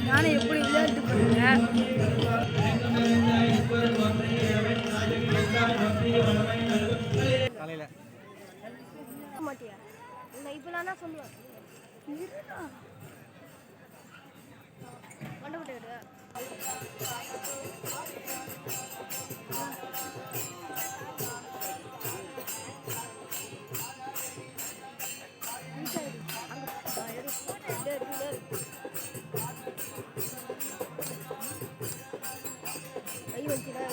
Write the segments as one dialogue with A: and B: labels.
A: நானே எப்படி விளையாட்டு பண்ணுறேன். மாட்டியா இப்போ நான் சொல்லுவேன் கொண்டு விட்டு கை வச்சுதான்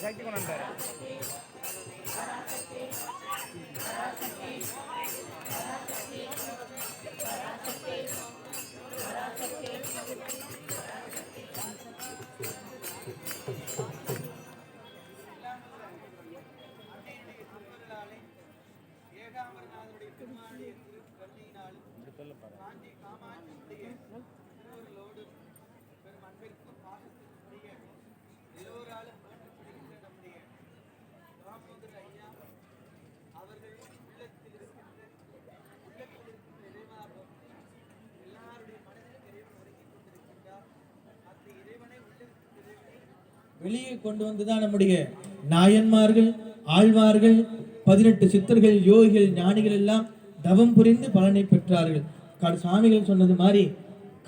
B: சக்தி கொண்டு வந்தாரு.
C: வெளியே கொண்டு வந்துதான் நம்முடைய நாயன்மார்கள், ஆழ்வார்கள், 18 சித்தர்கள், யோகிகள், ஞானிகள் எல்லாம் தவம் புரிந்து பலனை பெற்றார்கள். சாமிகள் சொன்னது மாதிரி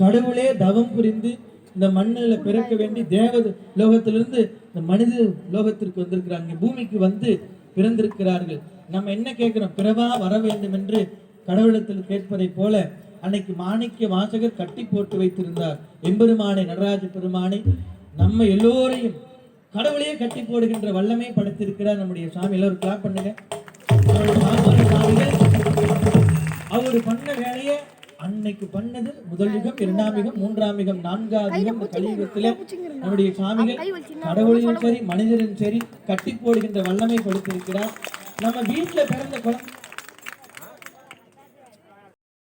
C: கடவுளே தவம் புரிந்து இந்த மண்ணில் பிறக்க வேண்டி தேவ லோகத்திலிருந்து இந்த மனித லோகத்திற்கு வந்திருக்கிறாங்க, பூமிக்கு வந்து பிறந்திருக்கிறார்கள். நம்ம என்ன கேட்கிறோம்? பிறவா வர வேண்டும் என்று கடவுளத்தில் கேட்பதை போல அன்னைக்கு மாணிக்க வாசகர் கட்டி போட்டு வைத்திருந்தார். எம்பெருமானை, நடராஜ பெருமானை, நம்ம எல்லோரையும் கடவுளையே கட்டி போடுகின்ற வல்லமை படைத்திருக்கிறார் நம்முடைய சாமி. எல்லோரும் கிளாப் பண்ணுங்க. அவரு பண்ண வேலையை அன்னைக்கு பண்ணது முதல் யுகம், 2ஆம் யுகம், 3ஆம் யுகம், 4ஆம் யுகம் கலியுகத்திலே நம்முடைய சாமிகள் கடவுளையும் சரி மனிதரும் சரி கட்டி போடுகின்ற வல்லமை படைத்திருக்கிறார். நம்ம வீட்டுல பிறந்த குழந்தை